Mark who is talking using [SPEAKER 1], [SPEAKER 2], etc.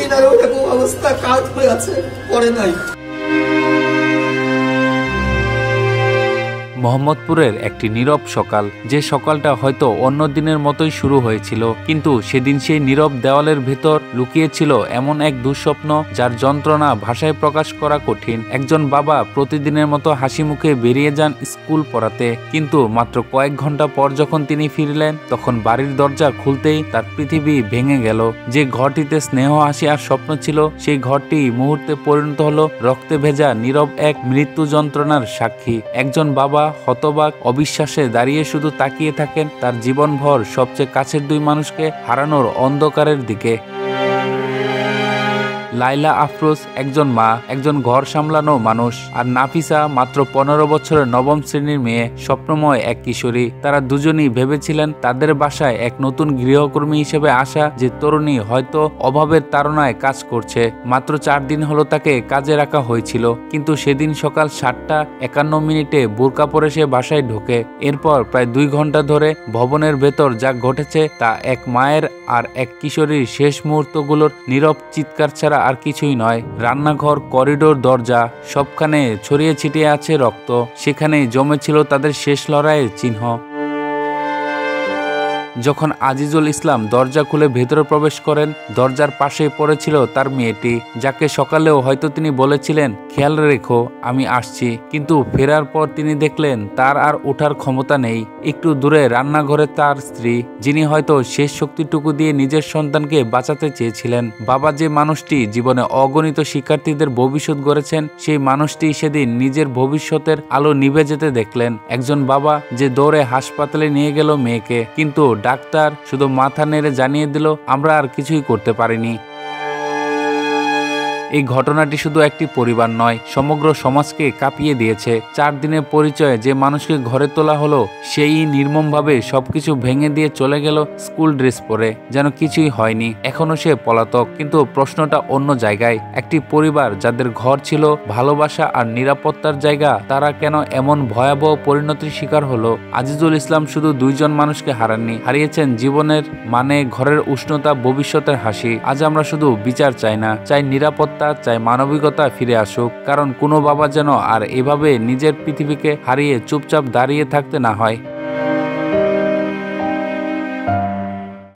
[SPEAKER 1] তিনার ওইরকম অবস্থা কাজ হয়ে আছে, পরে নাই।
[SPEAKER 2] মোহাম্মদপুরের একটি নীরব সকাল, যে সকালটা হয়তো অন্য দিনের মতোই শুরু হয়েছিল, কিন্তু সেদিন সেই নীরব দেওয়ালের ভেতর লুকিয়েছিল এমন এক দুঃস্বপ্ন যার যন্ত্রণা ভাষায় প্রকাশ করা কঠিন। একজন বাবা প্রতিদিনের মতো হাসি মুখে বেরিয়ে যান স্কুল পড়াতে, কিন্তু মাত্র কয়েক ঘন্টা পর যখন তিনি ফিরলেন, তখন বাড়ির দরজা খুলতেই তার পৃথিবী ভেঙে গেল। যে ঘরটিতে স্নেহ, হাসি আর স্বপ্ন ছিল, সেই ঘরটি মুহূর্তে পরিণত হলো রক্তে ভেজা নীরব এক মৃত্যু যন্ত্রণার সাক্ষী। একজন বাবা হতবাক অবিশ্বাসে দাঁড়িয়ে শুধু তাকিয়ে থাকেন তার জীবনভর সবচেয়ে কাছের দুই মানুষকে হারানোর অন্ধকারের দিকে। লাইলা আফরোজ একজন মা, একজন ঘর সামলানো মানুষ, আর নাফিসা মাত্র 15 বছরের নবম শ্রেণীর মেয়ে, স্বপ্নময় এক কিশোরী। তারা দুজনেই ভেবেছিলেন তাদের বাসায় এক নতুন গৃহকর্মী হিসেবে আসা যে তরুণী হয়তো অভাবের তাড়নায় কাজ করছে। মাত্র 4 দিন হলো তাকে কাজে রাখা হয়েছিল, কিন্তু সেদিন সকাল 7:51 বোরকা পরে সে বাসায় ঢোকে। এরপর প্রায় 2 ঘন্টা ধরে ভবনের ভেতর যা ঘটেছে তা এক মায়ের আর এক কিশোরীর শেষ মুহূর্তগুলোর নীরব চিৎকার ছাড়া আর কিছুই নয়। রান্নাঘর, করিডোর, দরজা, সবখানে ছড়িয়ে ছিটিয়ে আছে রক্ত। সেখানেই জমেছিল তাদের শেষ লড়াইয়ের চিহ্ন। যখন আজিজুল ইসলাম দরজা খুলে ভেতরে প্রবেশ করেন, দরজার পাশে পড়েছিল তার মেয়েটি, যাকে সকালেও হয়তো তিনি বলেছিলেন খেয়াল রেখো, আমি আসছি। কিন্তু ফেরার পর তিনি দেখলেন তার আর ওঠার ক্ষমতা নেই। একটু দূরে রান্নাঘরে তার স্ত্রী, যিনি হয়তো শেষ শক্তিটুকু দিয়ে নিজের সন্তানকে বাঁচাতে চেয়েছিলেন। বাবা যে মানুষটি জীবনে অগণিত শিক্ষার্থীদের ভবিষ্যৎ গড়েছেন, সেই মানুষটি সেদিন নিজের ভবিষ্যতের আলো নিভে যেতে দেখলেন। একজন বাবা যে দৌড়ে হাসপাতালে নিয়ে গেল মেয়েকে, কিন্তু ডাক্তার শুধু মাথা নেড়ে জানিয়ে দিল আমরা আর কিছুই করতে পারিনি। এই ঘটনাটি শুধু একটি পরিবার নয়, সমগ্র সমাজকে কাঁপিয়ে দিয়েছে। 4 দিনের পরিচয়ে যে মানুষকে ঘরে তোলা হলো, সেই নির্মমভাবে সবকিছু ভেঙে দিয়ে চলে গেল স্কুল ড্রেস পরে, যেন কিছুই হয়নি। এখনো সে পলাতক, কিন্তু প্রশ্নটা অন্য জায়গায়। একটি পরিবার যাদের ঘর ছিল ভালোবাসা আর নিরাপত্তার জায়গা, তারা কেন এমন ভয়াবহ পরিণতির শিকার হলো? আজিজুল ইসলাম শুধু 2 জন মানুষকে হারাননি, হারিয়েছেন জীবনের মানে, ঘরের উষ্ণতা, ভবিষ্যতের হাসি। আজ আমরা শুধু বিচার চাই না, চাই নিরাপত্তা, চাই মানবিকতা ফিরে আসুক। কারণ কোনো বাবা যেন আর এভাবে নিজের পৃথিবীকে হারিয়ে চুপচাপ দাঁড়িয়ে থাকতে না হয়।